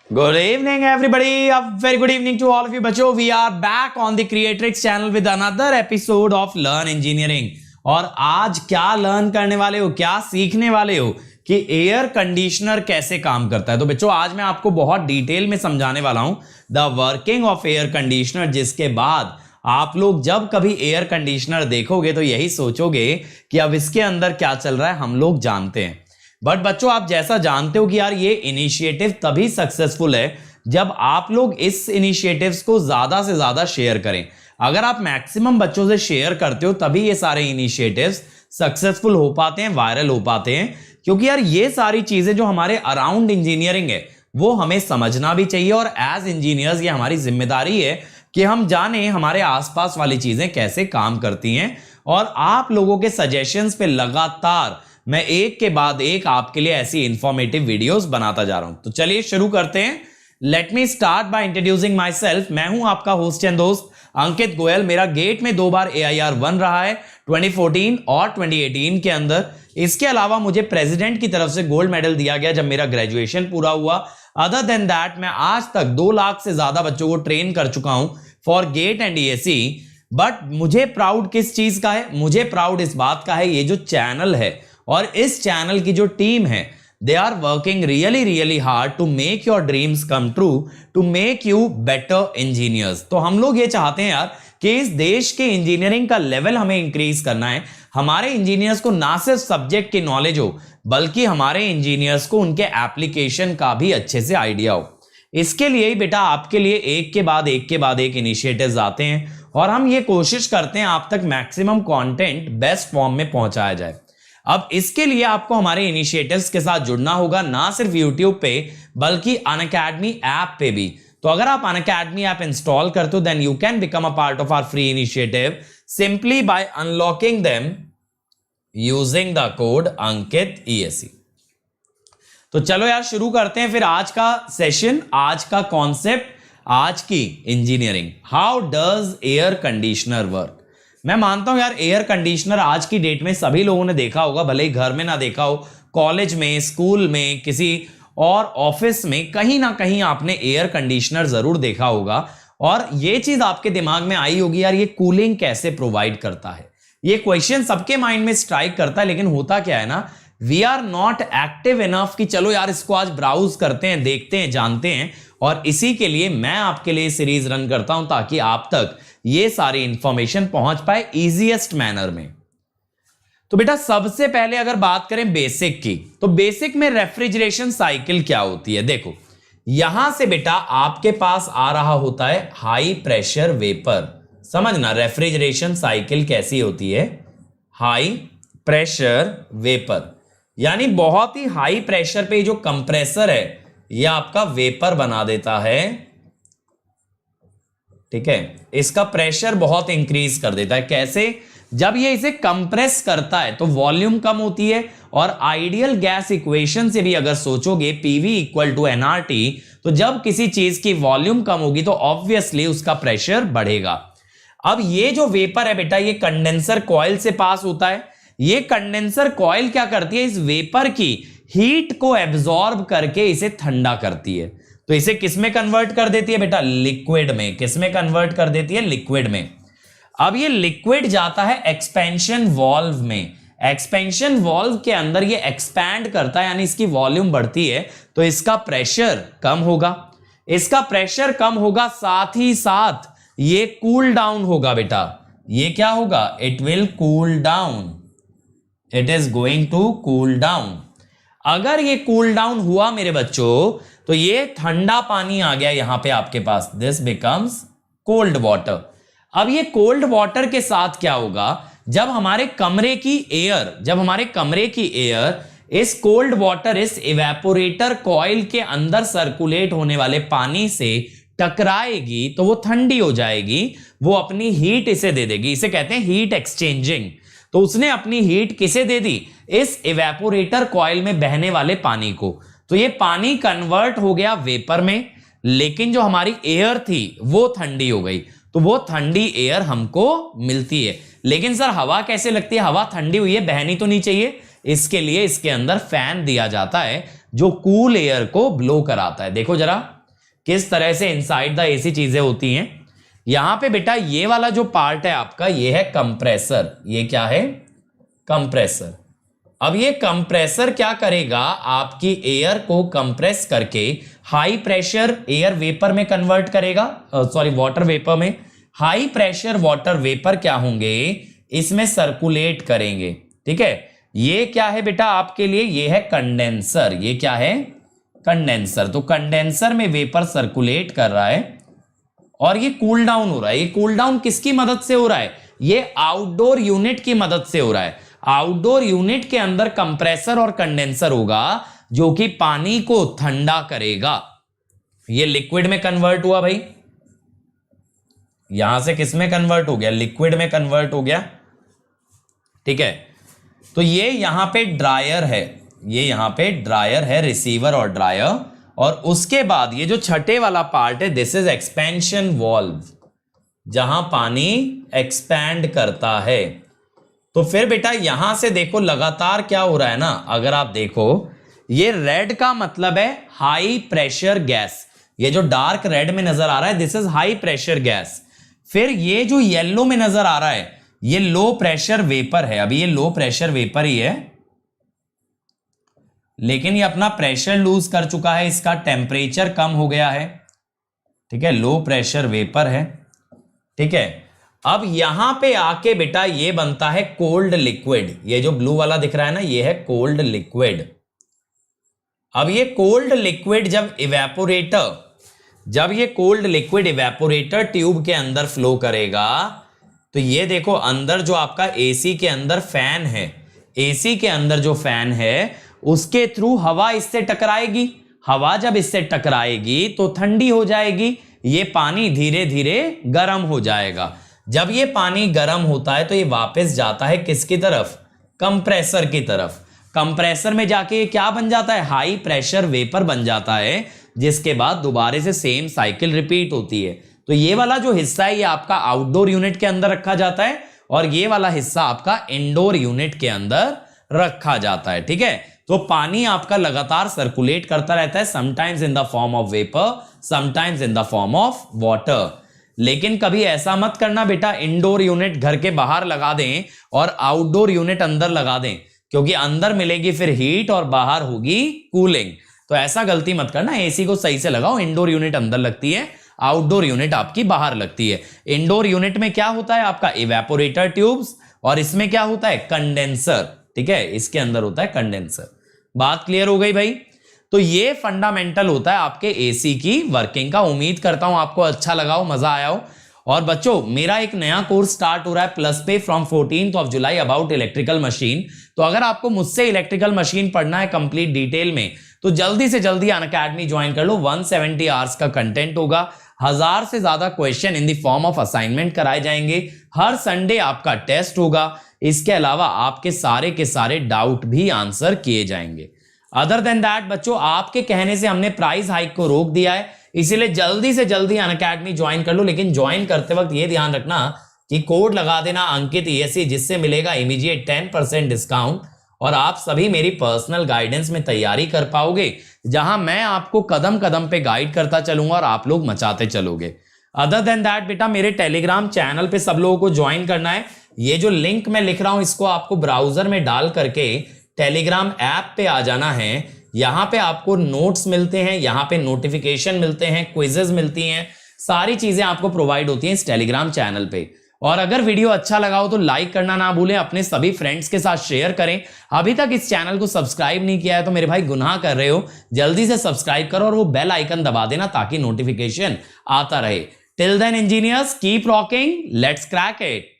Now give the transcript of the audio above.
Good evening, everybody. A very good evening to all of you, बच्चों. We are back on the Creatrix channel with another episode of Learn Engineering. और आज क्या learn करने वाले हो, क्या सीखने वाले हो कि एयर कंडीशनर कैसे काम करता है. तो बच्चों आज मैं आपको बहुत डिटेल में समझाने वाला हूं the working of air conditioner, जिसके बाद आप लोग जब कभी एयर कंडीशनर देखोगे तो यही सोचोगे कि अब इसके अंदर क्या चल रहा है हम लोग जानते हैं. बट बच्चों आप जैसा जानते हो कि यार ये इनिशिएटिव तभी सक्सेसफुल है जब आप लोग इस इनिशिएटिव्स को ज्यादा से ज्यादा शेयर करें. अगर आप मैक्सिमम बच्चों से शेयर करते हो तभी ये सारे इनिशिएटिव्स सक्सेसफुल हो पाते हैं, वायरल हो पाते हैं. क्योंकि यार ये सारी चीजें जो हमारे अराउंड इंजीनियरिंग है वो हमें समझना भी चाहिए और एज इंजीनियर्स ये हमारी जिम्मेदारी है कि हम जाने हमारे आसपास वाली चीजें कैसे काम करती हैं. और आप लोगों के सजेशंस पे लगातार मैं एक के बाद एक आपके लिए ऐसी इंफॉर्मेटिव वीडियोस बनाता जा रहा हूं. तो चलिए शुरू करते हैं. Let me start by introducing my self. मैं हूं आपका होस्ट एंड दोस्त अंकित गोयल. मेरा गेट में 2 बार AIR 1 रहा है 2014 और 2018 के अंदर. इसके अलावा मुझे प्रेसिडेंट की तरफ से गोल्ड मेडल दिया गया जब मेरा ग्रेजुएशन पूरा हुआ. अदर देन दैट मैं आज तक 2 लाख से ज्यादा बच्चों को ट्रेन कर चुका हूं for GATE and ESE. But मुझे प्राउड किस चीज का है? मुझे प्राउड इस बात का है ये जो चैनल है और इस चैनल की जो टीम है they are working really hard to make your dreams come true, to make you better engineers. तो हम लोग ये चाहते हैं यार कि इस देश के इंजीनियरिंग का लेवल हमें इंक्रीज करना है. हमारे इंजीनियर्स को ना सिर्फ सब्जेक्ट की नॉलेज हो बल्कि हमारे इंजीनियर्स को उनके एप्लीकेशन का भी अच्छे से आइडिया हो. इसके लिए ही बेटा आपके लिए एक के बाद एक इनिशिएटिव्स आते हैं और हम ये कोशिश करते हैं आप तक मैक्सिमम कंटेंट बेस्ट फॉर्म में पहुंचाया जाए. अब इसके लिए आपको हमारे इनिशिएटिव्स के साथ जुड़ना होगा, ना सिर्फ YouTube पे बल्कि अनअकैडमी ऐप पे भी. तो अगर आप अनअकैडमी ऐप इंस्टॉल करते हो then you can become a part of our free initiative simply by unlocking them using the code Ankit ESE. तो चलो यार शुरू करते हैं फिर आज का सेशन, आज का कॉन्सेप्ट, आज की engineering. How does air conditioner work? मैं मानता हूं यार एयर कंडीशनर आज की डेट में सभी लोगों ने देखा होगा, भले ही घर में ना देखा हो, कॉलेज में, स्कूल में, किसी और ऑफिस में कहीं ना कहीं आपने एयर कंडीशनर जरूर देखा होगा. और ये चीज आपके दिमाग में आई होगी यार ये कूलिंग कैसे प्रोवाइड करता है. ये क्वेश्चन सबके माइंड में स्ट्राइक करता है. लेकिन होता क्या है ना, we are not active enough कि चलो यार इसको आज ब्राउज करते हैं, देखते हैं, जानते हैं. और इसी के लिए मैं आपके लिए सीरीज रन करता हूं ताकि आप तक ये सारी इंफॉर्मेशन पहुंच पाए इजीएस्ट मैनर में. तो बेटा सबसे पहले अगर बात करें बेसिक की, तो बेसिक में रेफ्रिजरेशन साइकिल क्या होती है. देखो यहां से बेटा आपके पास आ रहा होता है हाई प्रेशर वेपर. समझना रेफ्रिजरेशन साइकिल कैसी होती है. हाई प्रेशर वेपर यानी बहुत ही हाई प्रेशर पे जो कंप्रेसर है यह आपका वेपर बना देता है. ठीक है, इसका प्रेशर बहुत इंक्रीज कर देता है. कैसे? जब ये इसे कंप्रेस करता है तो वॉल्यूम कम होती है. और आइडियल गैस इक्वेशन से भी अगर सोचोगे PV = nRT, तो जब किसी चीज की वॉल्यूम कम होगी तो ऑब्वियसली उसका प्रेशर बढ़ेगा. अब ये जो वेपर है बेटा ये कंडेंसर कॉइल से पास होता है. ये कंडेंसर कॉइल क्या करती है, इस वेपर की हीट को एब्जॉर्ब करके इसे ठंडा करती है. तो इसे किस में कन्वर्ट कर देती है बेटा? लिक्विड में. किस में कन्वर्ट कर देती है? लिक्विड में. अब ये लिक्विड जाता है एक्सपेंशन वॉल्व में. एक्सपेंशन वॉल्व के अंदर ये एक्सपैंड करता है यानी इसकी वॉल्यूम बढ़ती है तो इसका प्रेशर कम होगा. इसका प्रेशर कम होगा, साथ ही साथ ये कूल डाउन होगा बेटा. ये क्या होगा? It will cool down. It is going to cool down. अगर ये कूल डाउन हुआ मेरे बच्चों तो ये ठंडा पानी आ गया यहां पे आपके पास. This becomes cold water. अब ये कोल्ड वाटर के साथ क्या होगा, जब हमारे कमरे की एयर इस कोल्ड वाटर, इस इवेपोरेटर कॉइल के अंदर सर्कुलेट होने वाले पानी से टकराएगी तो वो ठंडी हो जाएगी. वो अपनी हीट इसे दे देगी. इसे कहते हैं हीट एक्सचेंजिंग. तो उसने अपनी हीट किसे दे दी? इस इवेपोरेटर कॉइल में बहने वाले पानी को. तो ये पानी कन्वर्ट हो गया वेपर में, लेकिन जो हमारी एयर थी वो ठंडी हो गई. तो वो ठंडी एयर हमको मिलती है. लेकिन सर हवा कैसे लगती है? हवा ठंडी हुई है, बहनी तो नहीं चाहिए. इसके लिए इसके अंदर फैन दिया जाता है जो कूल एयर को ब्लो कराता है. देखो जरा किस तरह से इनसाइड द एसी चीजें होती हैं। यहां पे बेटा ये वाला जो पार्ट है आपका, ये है कंप्रेसर। ये क्या है? कंप्रेसर। अब ये कंप्रेसर क्या करेगा? आपकी एयर को कंप्रेस करके हाई प्रेशर एयर वेपर में कन्वर्ट करेगा, सॉरी वाटर वेपर में। हाई प्रेशर वाटर वेपर क्या होंगे? इसमें सर्कुलेट करेंगे। ठीक है, ये क्या है बेटा आपके लिए? ये है कंडेंसर। ये क्या है? कंडेंसर। तो कंडेंसर में वेपर सर्कुलेट कर रहा है और ये कूल डाउन हो रहा है। ये कूल डाउन किसकी मदद से हो रहा है? ये आउटडोर यूनिट की मदद से हो रहा है। आउटडोर यूनिट के अंदर कंप्रेसर और कंडेंसर होगा जो कि पानी को ठंडा करेगा। ये लिक्विड में कन्वर्ट हुआ भाई, यहां से किस में कन्वर्ट हो गया? लिक्विड में कन्वर्ट हो गया। ठीक है, तो ये यहां पे ड्रायर है, ये यहां पे ड्रायर है, रिसीवर और ड्रायर। और उसके बाद ये जो छठे वाला पार्ट है, दिस इज एक्सपेंशन वाल्व, जहां पानी एक्सपैंड करता है। तो फिर बेटा यहां से देखो लगातार क्या हो रहा है ना, अगर आप देखो ये रेड का मतलब है हाई प्रेशर गैस। ये जो डार्क रेड में नजर आ रहा है, this is high pressure gas. फिर ये जो येलो में नजर आ रहा है, ये लो प्रेशर वेपर है। अभी ये लो प्रेशर वेपर ही है, लेकिन ये अपना प्रेशर लूज कर चुका है, इसका टेम्परेचर कम हो गया है। ठीक है, लो प्रेशर वेपर है। ठीक है, अब यहां पे आके बेटा ये बनता है कोल्ड लिक्विड। ये जो ब्लू वाला दिख रहा है ना, ये है कोल्ड लिक्विड। अब ये कोल्ड लिक्विड जब ये कोल्ड लिक्विड इवेपोरेटर ट्यूब के अंदर फ्लो करेगा, तो ये देखो अंदर जो आपका एसी के अंदर फैन है, एसी के अंदर जो फैन है उसके थ्रू हवा इससे टकराएगी। हवा जब इससे टकराएगी तो ठंडी हो जाएगी, ये पानी धीरे धीरे गर्म हो जाएगा। जब ये पानी गर्म होता है तो ये वापस जाता है किसकी तरफ? कंप्रेसर की तरफ। कंप्रेसर में जाके ये क्या बन जाता है? हाई प्रेशर वेपर बन जाता है, जिसके बाद दोबारा से सेम साइकिल रिपीट होती है। तो ये वाला जो हिस्सा है ये आपका आउटडोर यूनिट के अंदर रखा जाता है और ये वाला हिस्सा आपका इंडोर यूनिट के अंदर रखा जाता है। ठीक है, तो पानी आपका लगातार सर्कुलेट करता रहता है, sometimes in the form of vapour, sometimes in the form of water. लेकिन कभी ऐसा मत करना बेटा इंडोर यूनिट घर के बाहर लगा दें और आउटडोर यूनिट अंदर लगा दें, क्योंकि अंदर मिलेगी फिर हीट और बाहर होगी कूलिंग। तो ऐसा गलती मत करना, एसी को सही से लगाओ। इंडोर यूनिट अंदर लगती है, आउटडोर यूनिट आपकी बाहर लगती है। इंडोर यूनिट में क्या होता है? आपका इवेपोरेटर ट्यूब्स, और इसमें क्या होता है? कंडेंसर। ठीक है, इसके अंदर होता है कंडेंसर। बात क्लियर हो गई भाई? तो ये फंडामेंटल होता है आपके एसी की वर्किंग का। उम्मीद करता हूं आपको अच्छा लगा हो, मजा आया हो। और बच्चों मेरा एक नया कोर्स स्टार्ट हो रहा है प्लस पे from 14 July about electrical machine. तो अगर आपको मुझसे इलेक्ट्रिकल मशीन पढ़ना है कंप्लीट डिटेल में, तो जल्दी से जल्दी अनअकैडमी ज्वाइन कर लो। 170 आवर्स का कंटेंट होगा, 1000 से ज्यादा question in the form of assignment कराए जाएंगे। हर संडे आपका टेस्ट होगा। इसके अलावा आपके सारे के सारे डाउट भी आंसर किए जाएंगे। अदर देन दैट बच्चों, आपके कहने से हमने प्राइस हाइक को रोक दिया है, इसीलिए जल्दी से जल्दी अनअकैडमी ज्वाइन कर लो। लेकिन ज्वाइन करते वक्त ये ध्यान रखना कि कोड लगा देना अंकित ESE, जिससे मिलेगा इमीडिएट 10% डिस्काउंट और आप सभी मेरी पर्सनल गाइडेंस में तैयारी कर पाओगे, जहां मैं आपको कदम कदम पे गाइड करता चलूंगा और आप लोग मचाते चलोगे। अदर देन दैट बेटा, मेरे टेलीग्राम चैनल पे सब लोगों को ज्वाइन करना है। ये जो लिंक मैं लिख रहा हूं इसको आपको ब्राउजर में डाल करके टेलीग्राम ऐप पे आ जाना है। यहां पे आपको नोट्स मिलते हैं, यहां पे नोटिफिकेशन मिलते हैं, क्विजेज मिलती हैं, सारी चीजें आपको प्रोवाइड होती हैं इस टेलीग्राम चैनल पे। और अगर वीडियो अच्छा लगा हो तो लाइक करना ना भूलें, अपने सभी फ्रेंड्स के साथ शेयर करें। अभी तक इस चैनल को सब्सक्राइब नहीं किया है तो मेरे भाई गुनाह कर रहे हो, जल्दी से सब्सक्राइब करो और वो बेल आइकन दबा देना ताकि नोटिफिकेशन आता रहे। Till then engineers keep rocking, let's crack it.